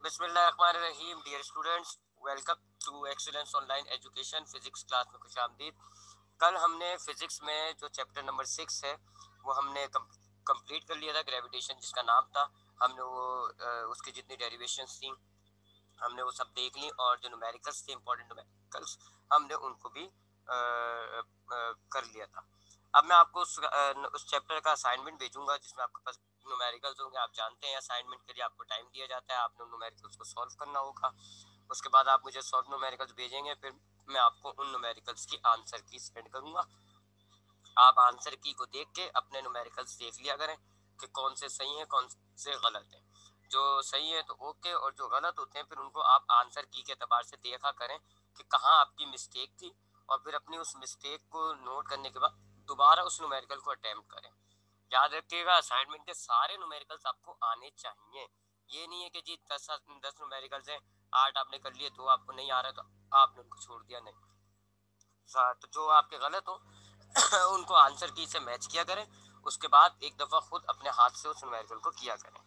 बिस्मिल्लाहिर्रहमानिर्रहीम। Dear students, welcome to excellence online education. Physics class में खुशामदीद। कल हमने फिजिक्स में जो चैप्टर नंबर 6 है वो हमने कंप्लीट कर लिया था, ग्रेविटेशन जिसका नाम था। हमने वो उसकी जितनी डेरिवेशंस थी हमने वो सब देख ली, और जो न्यूमेरिकल्स थे, इंपॉर्टेंट न्यूमेरिकल्स, हमने उनको भी कर लिया था। अब मैं आपको उस चैप्टर का असाइनमेंट भेजूंगा जिसमें आपके पास न्यूमेरिकल्स होंगे। आप जानते हैं असाइनमेंट के लिए आपको टाइम दिया जाता है, आपने न्यूमेरिकल्स को सॉल्व करना होगा। उसके बाद आप मुझे सॉल्व न्यूमेरिकल्स भेजेंगे, फिर मैं आपको उन न्यूमेरिकल्स की आंसर की सेंड करूंगा। आप आंसर की को देख के अपने न्यूमेरिकल्स देख लिया करें कि कौन से सही हैं कौन से गलत हैं। जो सही है तो ओके, और जो गलत होते हैं फिर उनको आप आंसर की के एतबार से देखा करें कि कहाँ आपकी मिस्टेक थी, और फिर अपनी उस मिस्टेक को नोट करने के बाद दोबारा उस न्यूमेरिकल को अटेम्प्ट करें। याद रखिएगा, असाइनमेंट के सारे न्यूमेरिकल्स आपको आने चाहिए। ये नहीं है कि जी 10 न्यूमेरिकल्स हैं, 8 आपने कर लिए, 2 आपको नहीं आ रहा तो आपने उनको छोड़ दिया। नहीं, तो जो आपके गलत हो उनको आंसर की से मैच किया करें। उसके बाद एक दफा खुद अपने हाथ से उस न्यूमेरिकल को किया करें।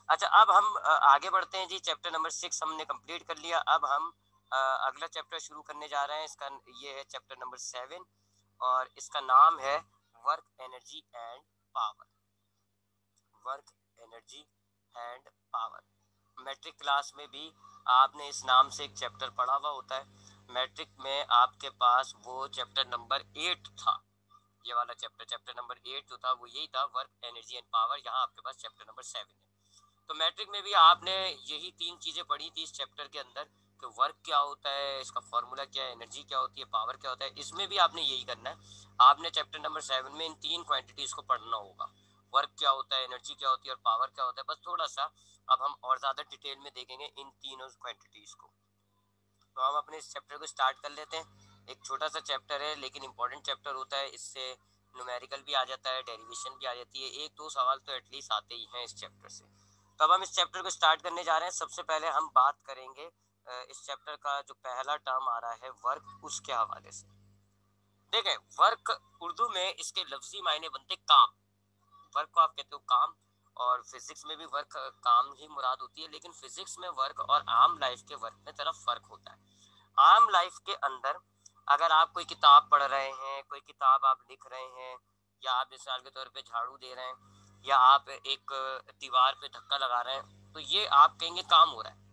अच्छा, अब हम आगे बढ़ते हैं जी। चैप्टर नंबर 6 हमने कंप्लीट कर लिया। अब हम अगला चैप्टर शुरू करने जा रहे हैं। इसका ये है चैप्टर नंबर 7, और इसका नाम है work energy and power. Work energy and power. Matric class में भी आपने इस नाम से एक चैप्टर पढ़ा हुआ होता है। मैट्रिक में आपके पास वो चैप्टर नंबर 8 था। ये वाला चैप्टर नंबर 8 जो था वो यही था, वर्क एनर्जी एंड पावर। यहाँ आपके पास चैप्टर नंबर 7 है। तो मैट्रिक में भी आपने यही 3 चीजें पढ़ी थी इस चैप्टर के अंदर, कि वर्क क्या होता है, इसका फॉर्मूला क्या है, एनर्जी क्या होती है, पावर क्या होता है। इसमें भी आपने यही करना है। आपने चैप्टर नंबर 7 में इन 3 क्वांटिटीज को पढ़ना होगा। वर्क क्या होता है, एनर्जी क्या होती है, और पावर क्या होता है। बस थोड़ा सा अब हम और ज्यादा डिटेल में देखेंगे इन तीनों क्वांटिटीज को। तो हम अपने इस चैप्टर को स्टार्ट कर लेते हैं। एक छोटा सा चैप्टर है लेकिन इंपॉर्टेंट चैप्टर होता है। इससे न्यूमेरिकल भी आ जाता है, डेरिवेशन भी आ जाती है। 1-2 सवाल तो एटलीस्ट आते ही हैं इस चैप्टर से। तो अब हम इस चैप्टर को स्टार्ट करने जा रहे हैं। सबसे पहले हम बात करेंगे इस चैप्टर का जो पहला टर्म आ रहा है वर्क, उसके हवाले से। देखें, वर्क उर्दू में इसके लफ्जी मायने बनते काम। वर्क को आप कहते हो काम, और फिजिक्स में भी वर्क काम ही मुराद होती है। लेकिन फिजिक्स में वर्क और आम लाइफ के वर्क में तरफ फर्क होता है। आम लाइफ के अंदर अगर आप कोई किताब पढ़ रहे हैं, कोई किताब आप लिख रहे हैं, या आप मिसाल के तौर पे झाड़ू दे रहे हैं, या आप एक दीवार पे धक्का लगा रहे हैं, तो ये आप कहेंगे काम हो रहा है।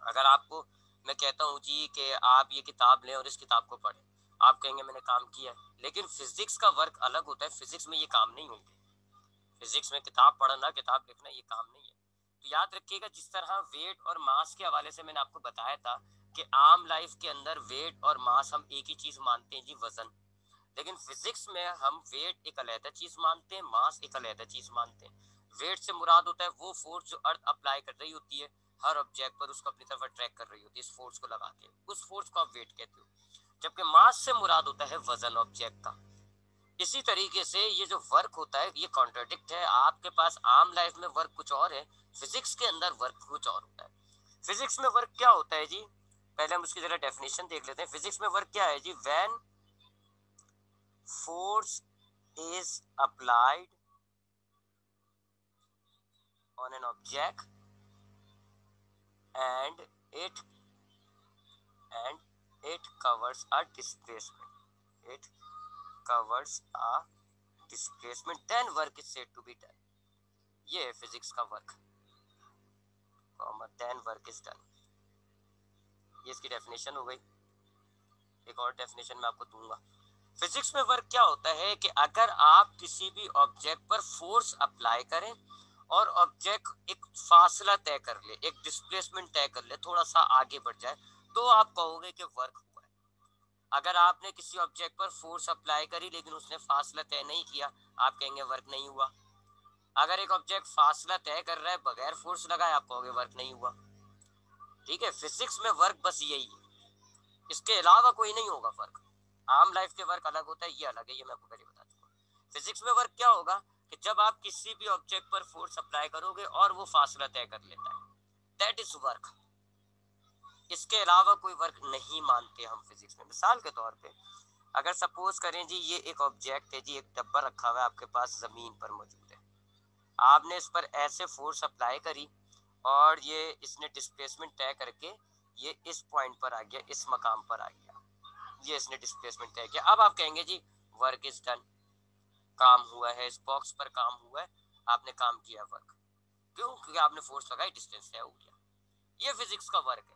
अगर आपको मैं कहता हूँ जी कि आप ये किताब लें और इस किताब को पढ़ें, आप कहेंगे मैंने काम किया है। लेकिन फिजिक्स का वर्क अलग होता है। फिजिक्स में ये काम नहीं होंगे। फिजिक्स में किताब पढ़ना, किताब लिखना, ये काम नहीं है। तो याद रखिएगा, जिस तरह वेट और मास के हवाले से मैंने आपको बताया था कि आम लाइफ के अंदर वेट और मास हम एक ही चीज मानते हैं जी, वजन। लेकिन फिजिक्स में हम वेट एक अलग चीज मानते हैं, मास एक अलग चीज मानते हैं। वेट से मुराद होता है वो फोर्स जो अर्थ अप्लाई कर रही होती है हर ऑब्जेक्ट पर, उसको अपनी तरफ अट्रैक्ट कर रही होती है इस फोर्स को लगा के, उस फोर्स को आप वेट कहते हो। जबकि मास से मुराद होता है वजन ऑब्जेक्ट का। इसी तरीके से ये जो वर्क होता है ये कॉन्ट्राडिक्ट है। आपके पास आम लाइफ में वर्क कुछ और है, फिजिक्स के अंदर वर्क कुछ और होता है। फिजिक्स में वर्क क्या होता है जी, पहले हम उसकी जरा डेफिनेशन देख लेते हैं। फिजिक्स में वर्क क्या है जी, when force is applied on an object and it and it covers a displacement, it covers a displacement, then work is said to be done। ये है फिजिक्स का work, then work is done। ये इसकी definition हो गई। एक और definition मैं आपको दूंगा। फिजिक्स में वर्क क्या होता है कि अगर आप किसी भी ऑब्जेक्ट पर फोर्स अप्लाई करें और ऑब्जेक्ट एक फासला तय कर ले, एक डिस्प्लेसमेंट तय कर ले, थोड़ा सा आगे बढ़ जाए, तो आप कहोगे कि वर्क हुआ है। अगर आपने किसी ऑब्जेक्ट पर फोर्स अप्लाई करी लेकिन उसने फासला तय नहीं किया, आप कहेंगे वर्क नहीं हुआ। अगर एक ऑब्जेक्ट फासला तय कर रहा है बगैर फोर्स लगाए, आप कहोगे वर्क नहीं हुआ। ठीक है, फिजिक्स में वर्क बस यही है, इसके अलावा कोई नहीं होगा वर्क। आम लाइफ के वर्क अलग होता है, ये अलग है, ये मैं आपको पहले बता चुका। फिजिक्स में वर्क क्या होगा कि जब आप किसी भी ऑब्जेक्ट पर फोर्स अप्लाई करोगे और वो फासला तय कर लेता है, दैट इज वर्क। इसके अलावा कोई वर्क नहीं मानते हम फिजिक्स में। मिसाल के तौर पे अगर सपोज करें जी, ये एक ऑब्जेक्ट है जी, एक डब्बा रखा हुआ है आपके पास, जमीन पर मौजूद है। आपने इस पर ऐसे फोर्स अप्लाई करी और ये इसने डिस्प्लेसमेंट तय करके ये इस पॉइंट पर आ गया, इस मकाम पर आ गया, ये इसने डिस्प्लेसमेंट तय किया। अब आप कहेंगे जी वर्क इज डन, काम हुआ है, इस बॉक्स पर काम हुआ है, आपने काम किया वर्क। क्यों? क्योंकि आपने फोर्स लगाई, डिस्टेंस तय हो गया। ये फिजिक्स का वर्क है।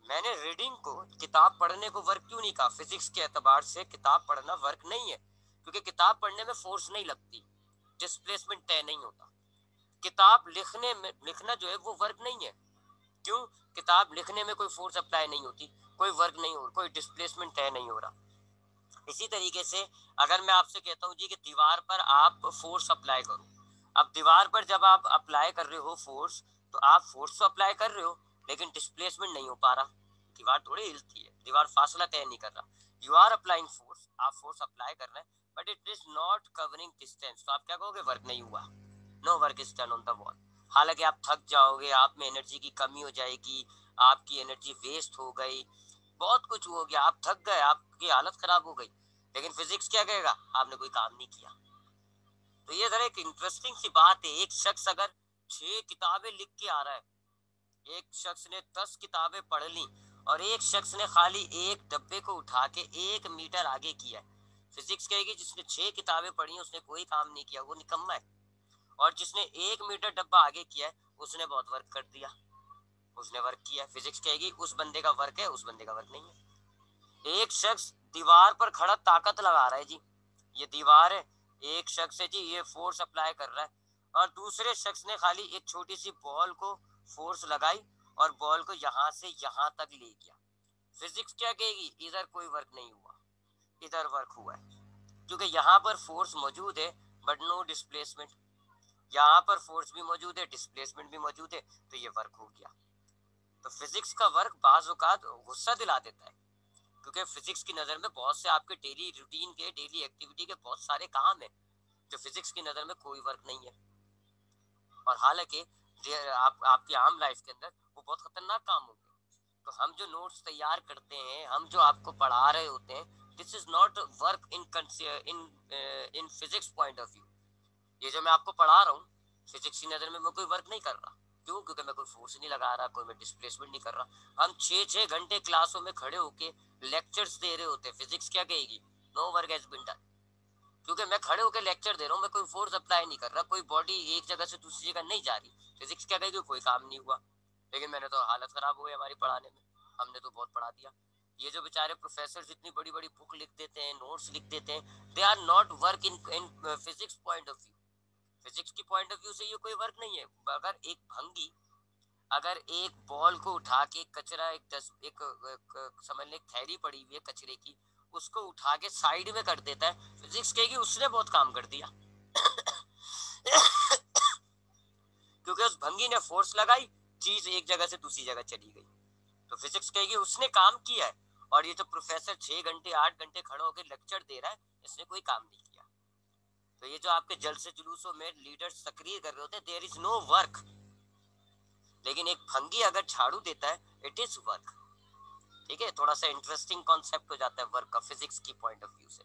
मैंने रीडिंग को, किताब पढ़ने को वर्क क्यों नहीं कहा? फिजिक्स के एतबार से किताब पढ़ना वर्क नहीं है, क्योंकि किताब पढ़ने में फोर्स नहीं लगती, डिस्प्लेसमेंट तय नहीं होता। किताब लिखने में, लिखना जो है वो वर्क नहीं है। क्यों? किताब लिखने में कोई फोर्स अप्लाई नहीं होती, कोई वर्क नहीं हो, कोई डिस्प्लेसमेंट तय नहीं हो रहा। इसी तरीके से अगर मैं आपसे कहता हूँ जी कि दीवार पर आप फोर्स अप्लाई करो, अब दीवार पर जब आप अप्लाई कर रहे हो फोर्स, तो आप फोर्स तो अप्लाई कर रहे हो लेकिन डिस्प्लेसमेंट नहीं हो पा रहा, दीवार थोड़ी हिलती है, दीवार फासला तय नहीं कर रहा। यू आर अप्लाइंग फोर्स, आप फोर्स अप्लाई कर रहे हैं, but it is not covering distance, तो आप क्या कहोगे? वर्क नहीं हुआ, no work is done on the wall. हालांकि आप थक जाओगे, आप में एनर्जी की कमी हो जाएगी, आपकी एनर्जी वेस्ट हो गई, बहुत कुछ हो गया, आप थक गए, आपकी हालत खराब हो गई, लेकिन फिजिक्स क्या कहेगा? आपने कोई काम नहीं किया। तो ये जरा एक इंटरेस्टिंग सी बात है। एक शख्स अगर 6 किताबें लिख के आ रहा है, एक शख्स ने 10 किताबें पढ़ ली और एक शख्स ने खाली एक डब्बे को उठा के 1 मीटर आगे किया है, फिजिक्स कहेगी जिसने 6 किताबें पढ़ी उसने कोई काम नहीं किया, वो निकम्मा है। और जिसने 1 मीटर डब्बा आगे किया है उसने बहुत वर्क कर दिया, उसने वर्क किया। फिजिक्स कहेगी उस बंदे का वर्क है, उस बंदे का वर्क नहीं है। एक शख्स दीवार पर खड़ा ताकत लगा रहा है जी, ये दीवार है, एक शख्स है जी ये फोर्स अप्लाई कर रहा है, और दूसरे शख्स ने खाली एक छोटी सी बॉल को फोर्स लगाई और बॉल को यहां से यहां तक ले गया। फिजिक्स क्या कहेगी? इधर कोई वर्क नहीं हुआ, इधर वर्क हुआ है, क्योंकि यहाँ पर फोर्स मौजूद है बट नो डिस्प्लेसमेंट, यहाँ पर फोर्स भी मौजूद है, डिस्प्लेसमेंट भी मौजूद है, तो ये वर्क हो गया। तो फिजिक्स का वर्क बाज औकात गुस्सा दिला देता है, क्योंकि फिजिक्स की नजर में बहुत से आपके डेली रूटीन के, डेली एक्टिविटी के बहुत सारे काम है जो फिजिक्स की नजर में कोई वर्क नहीं है। और हालांकि आपकी आम लाइफ के अंदर वो बहुत खतरनाक काम होंगे। तो हम जो नोट्स तैयार करते हैं, हम जो आपको पढ़ा रहे होते हैं, this is not work in in physics point of view. ये जो मैं आपको पढ़ा रहा हूँ, फिजिक्स की नजर में मैं कोई वर्क नहीं कर रहा। क्यों? क्योंकि मैं कोई फोर्स नहीं लगा रहा, कोई मैं डिस्प्लेसमेंट नहीं कर रहा। हम 6-6 घंटे क्लासों में खड़े होके लेक्चर्स दे रहे होते हैं, फिजिक्स क्या कहेगी? No work has been done, क्योंकि मैं खड़े होकर लेक्चर दे रहा हूँ, मैं कोई फोर्स अप्लाई नहीं कर रहा, कोई बॉडी एक जगह से दूसरी जगह नहीं जा रही। फिजिक्स क्या कहेगी? कोई काम नहीं हुआ। लेकिन मैंने तो हालत खराब हो गई हमारी पढ़ाने में, हमने तो बहुत पढ़ा दिया। ये जो बेचारे प्रोफेसर इतनी बड़ी बड़ी बुक लिख देते हैं, नोट्स लिख देते हैं, they are not work in physics point of view. Physics की पॉइंट ऑफ व्यू से ये कोई वर्क नहीं है। अगर एक भंगी अगर एक बॉल को उठा के कचरा, एक समझ ले थैली पड़ी हुई है कचरे की, उसको उठा के साइड में कर देता है, फिजिक्स कहेगी उसने बहुत काम कर दिया। क्योंकि उस भंगी ने फोर्स लगाई, चीज एक जगह से दूसरी जगह चली गई, तो फिजिक्स कहेगी उसने काम किया है। और ये तो प्रोफेसर 6 घंटे 8 घंटे खड़ा होकर लेक्चर दे रहा है, इसने कोई काम नहीं किया। तो ये जो आपके जलसे जुलूसों में लीडर्स तकरीर कर रहे होते हैं, देयर इज नो वर्क। लेकिन एक भंगी अगर झाड़ू देता है, इट इज वर्क। ठीक है, थोड़ा सा इंटरेस्टिंग कॉन्सेप्ट हो जाता है वर्क का फिजिक्स की पॉइंट ऑफ व्यू से।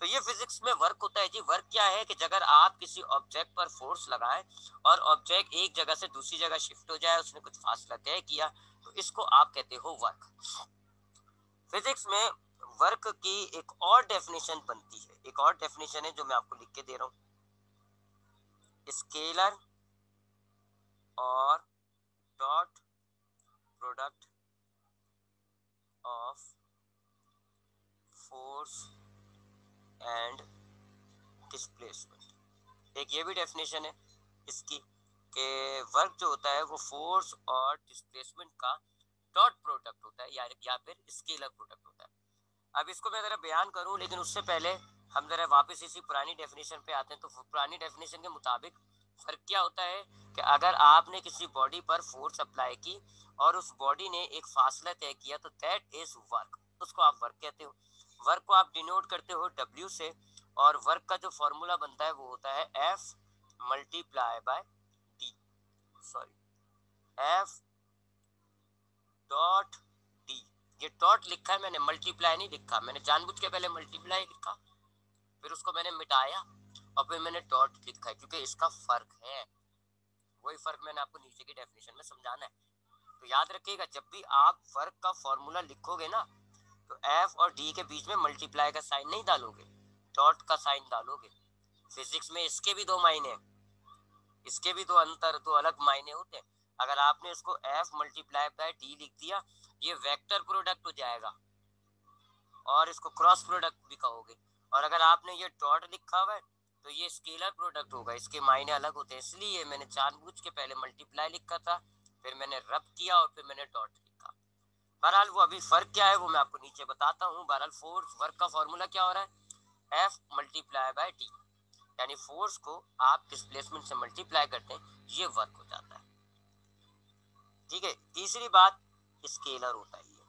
तो ये फिजिक्स में वर्क होता है जी। वर्क क्या है कि अगर आप किसी ऑब्जेक्ट पर फोर्स लगाएं और ऑब्जेक्ट एक जगह से दूसरी जगह शिफ्ट हो जाए, उसने कुछ फासला तय किया, तो इसको आप कहते हो वर्क। फिजिक्स में वर्क की एक और डेफिनेशन बनती है, एक और डेफिनेशन है जो मैं आपको लिख के दे रहा हूं। स्केलर और dot product of force and displacement. एक ये भी डेफिनेशन है इसकी कि वर्क जो होता है वो फोर्स और डिस्प्लेसमेंट का डॉट प्रोडक्ट होता है, या फिर स्केलर प्रोडक्ट होता है। अब इसको मैं जरा बयान करूं, लेकिन उससे पहले हम जरा वापस इसी पुरानी डेफिनेशन पे आते हैं। तो पुरानी डेफिनेशन के मुताबिक फर्क क्या होता है कि अगर आपने किसी बॉडी पर फोर्स अप्लाई की और उस बॉडी ने एक फासला तय किया, तो दैट इज वर्क, उसको आप वर्क कहते हो। वर्क को आप डिनोट करते हो W से, और वर्क का जो फॉर्मूला बनता है वो होता है F multiply by D, sorry F dot D। ये डॉट लिखा है मैंने, मल्टीप्लाई नहीं लिखा, मैंने जानबूझ के पहले मल्टीप्लाई लिखा, फिर उसको मैंने मिटाया और फिर मैंने डॉट लिखा है, क्योंकि इसका फर्क है। वही फर्क मैंने आपको नीचे की डेफिनेशन में समझाना है। तो याद रखिएगा, जब भी आप फर्क का फॉर्मूला लिखोगे ना, तो एफ और डी के बीच में मल्टीप्लाई का साइन नहीं डालोगे, डॉट का साइन डालोगे। फिजिक्स में इसके भी दो मायने हैं, इसके भी दो अंतर, दो अलग मायने होते हैं। अगर आपने इसको एफ मल्टीप्लाई बाय डी लिख दिया, ये वेक्टर प्रोडक्ट हो जाएगा और इसको क्रॉस प्रोडक्ट भी कहोगे। और अगर आपने ये डॉट लिखा हुआ है तो ये स्केलर प्रोडक्ट होगा, इसके मायने अलग होते हैं। इसलिए मैंने जानबूझ के पहले मल्टीप्लाई लिखा था, फिर मैंने रब किया और फिर मैंने डॉट लिखा। बहरहाल वो अभी फर्क क्या है वो मैं आपको नीचे बताता हूँ। बहरहाल फोर्स वर्क का फॉर्मूला क्या हो रहा है, एफ मल्टीप्लाई बाय डी, यानी फोर्स को आप डिस्प्लेसमेंट से मल्टीप्लाई करते हैं, ये वर्क हो जाता है। ठीक है, तीसरी बात, स्केलर होता है ये,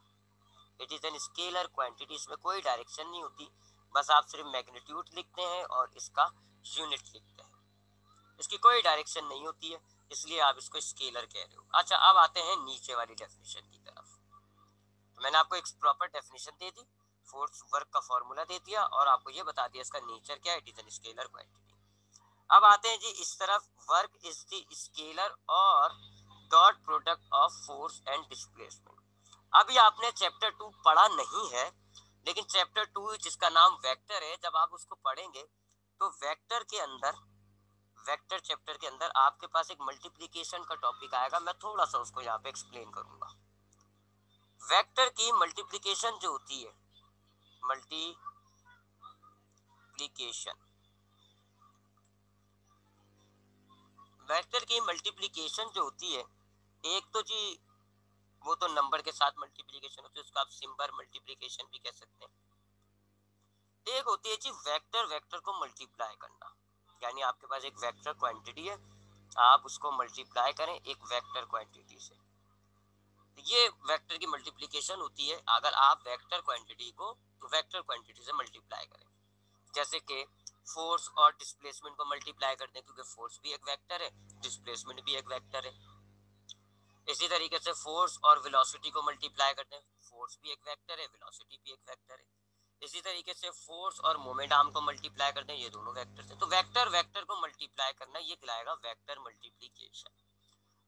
it is an scalar quantity. इसमें कोई डायरेक्शन नहीं होती, बस आप सिर्फ मैग्नीट्यूड लिखते हैं और इसका यूनिट लिखते हैं, इसकी कोई डायरेक्शन नहीं होती है, इसलिए आप इसको स्केलर कह रहे हो। अच्छा, अब आते हैं नीचे वाली डेफिनेशन की तरफ। तो मैंने आपको एक प्रॉपर डेफिनेशन दे दी, फोर्स वर्क का फॉर्मूला दे दिया और आपको ये बता दिया इसका नेचर क्या है, it is an scalar quantity. अब आते हैं जी इस तरफ, वर्क इज द स्केलर और dot product of force and displacement. अभी आपने चैप्टर 2 पढ़ा नहीं है, लेकिन चैप्टर 2 जिसका नाम वेक्टर है, जब आप उसको पढ़ेंगे तो वेक्टर के अंदर, वेक्टर चैप्टर के अंदर आपके पास एक मल्टीप्लिकेशन का टॉपिक आएगा। मैं थोड़ा सा उसको यहाँ पे एक्सप्लेन करूंगा। वेक्टर की मल्टीप्लिकेशन जो होती है, मल्टीप्लिकेशन, वेक्टर की मल्टीप्लिकेशन जो होती है, एक तो जी वो तो नंबर के साथ मल्टीप्लिकेशन होती है, उसको आप सिंबल मल्टीप्लिकेशन भी कह सकते हैं। एक होती है जी वेक्टर, वेक्टर को मल्टीप्लाई करना, यानी आपके पास एक वेक्टर क्वांटिटी है, आप उसको मल्टीप्लाई करें एक वेक्टर क्वांटिटी से, ये वेक्टर की मल्टीप्लिकेशन होती है। अगर आप वेक्टर क्वांटिटी को वेक्टर क्वांटिटी से मल्टीप्लाई करें, जैसे कि फोर्स और डिस्प्लेसमेंट को मल्टीप्लाई करते हैं, क्योंकि फोर्स भी एक वेक्टर है, डिस्प्लेसमेंट भी एक वेक्टर है। इसी तरीके से फोर्स और वेलोसिटी को मल्टीप्लाई करते हैं, फोर्स भी एक वेक्टर है, वेलोसिटी भी एक वेक्टर है। इसी तरीके से फोर्स और मोमेंट आर्म को मल्टीप्लाई करते हैं, ये दोनों वेक्टर्स हैं। तो वेक्टर वेक्टर को मल्टीप्लाई करना, ये कहलाएगा वेक्टर मल्टीप्लिकेशन।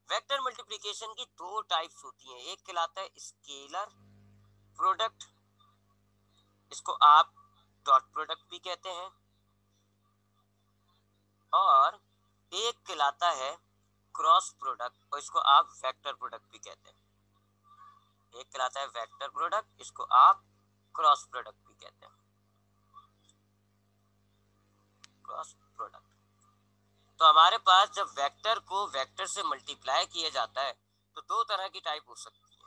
वेक्टर मल्टीप्लिकेशन की दो टाइप्स होती हैं, एक कहलाता है स्केलर प्रोडक्ट, इसको आप डॉट प्रोडक्ट भी कहते हैं, और एक कहलाता है क्रॉस प्रोडक्ट और इसको आप वेक्टर प्रोडक्ट भी कहते हैं। एक कहलाता है वेक्टर प्रोडक्ट, इसको आप क्रॉस प्रोडक्ट भी कहते हैं, क्रॉस प्रोडक्ट। तो हमारे पास जब वेक्टर को वेक्टर से मल्टीप्लाई किया जाता है तो दो तरह की टाइप हो सकती है,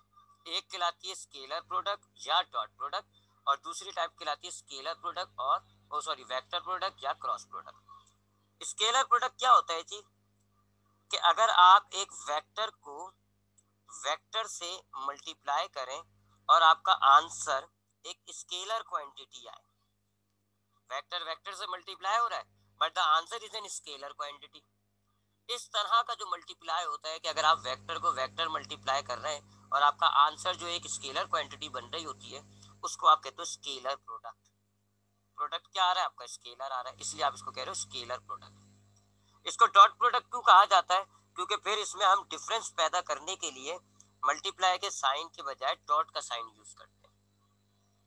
एक कहलाती है स्केलर प्रोडक्ट या डॉट प्रोडक्ट, और दूसरी टाइप कहलाती है स्केलर प्रोडक्ट और वेक्टर प्रोडक्ट या क्रॉस प्रोडक्ट। स्केलर प्रोडक्ट क्या होता है जी, कि अगर आप एक वेक्टर को वेक्टर से मल्टीप्लाई करें और आपका आंसर एक स्केलर क्वांटिटी आए, वेक्टर वेक्टर से मल्टीप्लाई हो रहा है but the answer is an scalar quantity. इस तरह का जो मल्टीप्लाई होता है कि अगर आप वेक्टर को वेक्टर मल्टीप्लाई कर रहे हैं और आपका आंसर जो एक स्केलर क्वांटिटी बन रही होती है, उसको आप कहते हो स्केलर प्रोडक्ट। प्रोडक्ट क्या आ रहा है आपका, स्केलर आ रहा है, इसलिए आप इसको कह रहे हो स्केलर प्रोडक्ट। इसको डॉट प्रोडक्ट क्यों कहा जाता है, क्योंकि फिर इसमें हम डिफरेंस पैदा करने के लिए मल्टीप्लाई के साइन के बजाय डॉट का साइन यूज करते हैं।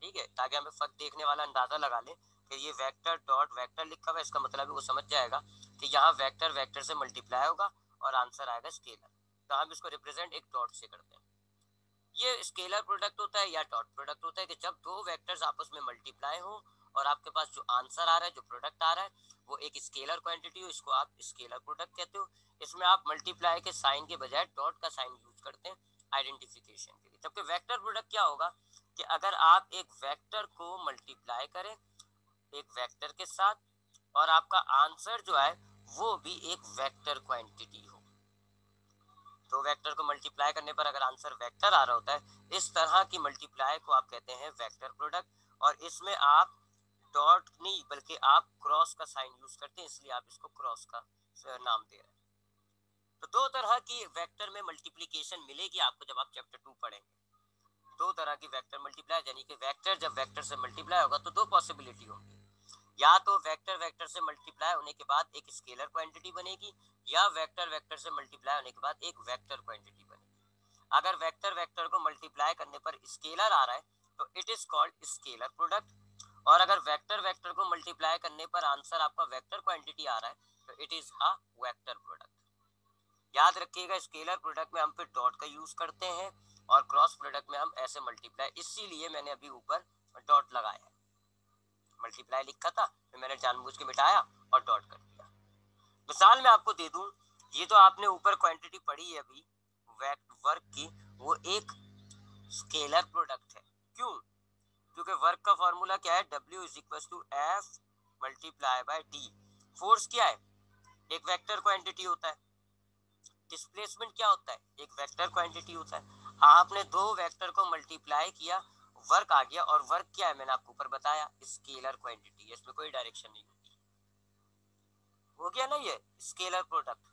ठीक है, ताकि हमें फर्क देखने वाला अंदाजा लगा ले कि ये वेक्टर डॉट वेक्टर लिखा हुआ है, इसका मतलब है वो समझ जाएगा कि यहाँ वेक्टर वेक्टर से मल्टीप्लाई होगा और आंसर आएगा स्केलर, तो हम इसको रिप्रेजेंट एक डॉट से करते हैं। ये स्केलर प्रोडक्ट होता है या डॉट प्रोडक्ट होता है कि जब दो वेक्टर्स आपस में मल्टीप्लाई हो और आपके पास जो आंसर आ रहा है, जो प्रोडक्ट आ रहा है, वो एक स्केलर क्वांटिटी हो, इसको आप स्केलर प्रोडक्ट कहते हो। इसमें आप मल्टीप्लाई के साइन के बजाय डॉट का साइन यूज करते हैं आइडेंटिफिकेशन के लिए। जबकि वेक्टर प्रोडक्ट क्या होगा कि अगर आप एक वेक्टर को मल्टीप्लाई करें एक वेक्टर के साथ और आपका आंसर जो है वो भी एक वेक्टर क्वांटिटी हो, तो वेक्टर को मल्टीप्लाई करने पर अगर आंसर वेक्टर आ रहा होता है, इस तरह की मल्टीप्लाई को आप कहते हैं वेक्टर प्रोडक्ट। और इसमें आप डॉट नहीं बल्कि आप क्रॉस का साइन यूज करते हैं, इसलिए आप इसको क्रॉस का नाम दे रहे हैं। तो दो तरह की वेक्टर में मल्टीप्लिकेशन मिलेगी आपको जब आप चैप्टर 2 पढ़ेंगे। दो तरह की वेक्टर मल्टीप्लाई, यानी कि वेक्टर जब वेक्टर से मल्टीप्लाई होगा तो दो पॉसिबिलिटी होंगी, या तो वेक्टर वेक्टर से मल्टीप्लाई होने के बाद एक स्केलर क्वांटिटी बनेगी, या वेक्टर वेक्टर से मल्टीप्लाई होने के बाद एक वेक्टर क्वांटिटी बनेगी। अगर वेक्टर वेक्टर को मल्टीप्लाई करने पर स्केलर आ रहा है तो it is called scalar product, और अगर वेक्टर वेक्टर को मल्टीप्लाई करने पर आंसर आपका वेक्टर क्वांटिटी आ रहा है तो it is a vector product. याद रखिएगा, स्केलर प्रोडक्ट में हम फिर डॉट का यूज करते हैं और क्रॉस प्रोडक्ट में हम ऐसे मल्टीप्लाई, इसीलिए मैंने अभी ऊपर डॉट लगाया है। मल्टीप्लाई लिखा था तो मैंने जानबूझ के मिटाया और डॉट कर दिया। मिसाल मैं आपको दे दूं, ये तो आपने ऊपर क्वांटिटी पढ़ी है अभी वर्क की, वो एक स्केलर प्रोडक्ट है। क्यों? क्योंकि वर्क का फॉर्मूला क्या है, W is equal to F multiply by D. Force क्या है, एक वेक्टर क्वांटिटी होता है। डिस्प्लेसमेंट क्या होता है, एक वेक्टर क्वांटिटी होता है। आपने दो वेक्टर को मल्टीप्लाई किया, वर्क आ गया, और वर्क क्या है मैंने आपको ऊपर बताया, स्केलर क्वांटिटी, इसमें कोई डायरेक्शन नहीं होती। हो गया ना ये स्केलर प्रोडक्ट।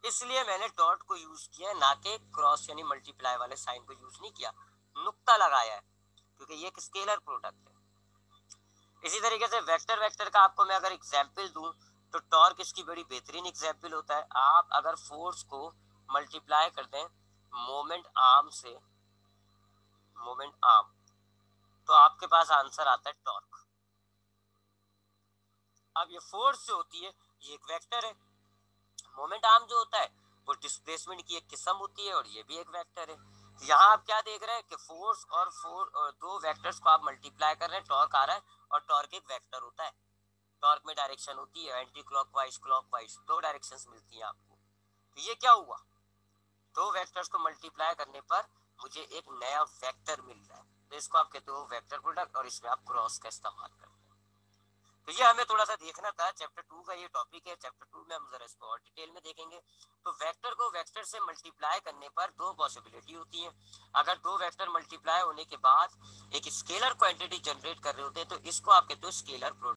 इसलिए मैंने डॉट को यूज किया है, ना कि क्रॉस यानी मल्टीप्लाई वाले साइन को यूज नहीं किया, नुक्ता लगाया है, क्योंकि ये एक स्केलर प्रोडक्ट है। इसी तरीके से वेक्टर वेक्टर का आपको मैं अगर एग्जाम्पल दूं तो टॉर्क इसकी बड़ी बेहतरीन एग्जाम्पल होता है। आप अगर फोर्स को मल्टीप्लाई कर दें मोमेंट आर्म से, मोमेंट आर्म, तो आपके पास आंसर आता है टॉर्क। अब ये फोर्स जो होती है ये एक वेक्टर है, मोमेंट आर्म जो होता है वो डिस्प्लेसमेंट की एक किस्म होती है, और ये भी एक वेक्टर है। यहाँ आप क्या देख रहे हैं कि फोर्स और दो वेक्टर्स को आप मल्टीप्लाई कर रहे हैं, टॉर्क आ रहा है, और टॉर्क एक वेक्टर होता है। टॉर्क में डायरेक्शन होती है एंटी क्लॉकवाइज क्लॉकवाइज, दो डायरेक्शंस मिलती हैं आपको। तो ये क्या हुआ, दो वेक्टर्स को मल्टीप्लाई करने पर मुझे एक नया वेक्टर मिल रहा है, तो इसको आप कहते हो वेक्टर प्रोडक्ट, और इसमें आप क्रॉस का इस्तेमाल करते हैं। तो ये हमें थोड़ा सा देखना था, चैप्टर 2 का ये टॉपिक है। चैप्टर 2 में हम जरा इसको और डिटेल में देखेंगे। तो वेक्टर को वेक्टर से मल्टीप्लाई करने पर दो पॉसिबिलिटी होती है। अगर दो वेक्टर मल्टीप्लाई होने के बाद एक स्केलर क्वांटिटी जनरेट कर रहे होते हैं तो इसको आप कहते हो स्केलर प्रोडक्ट।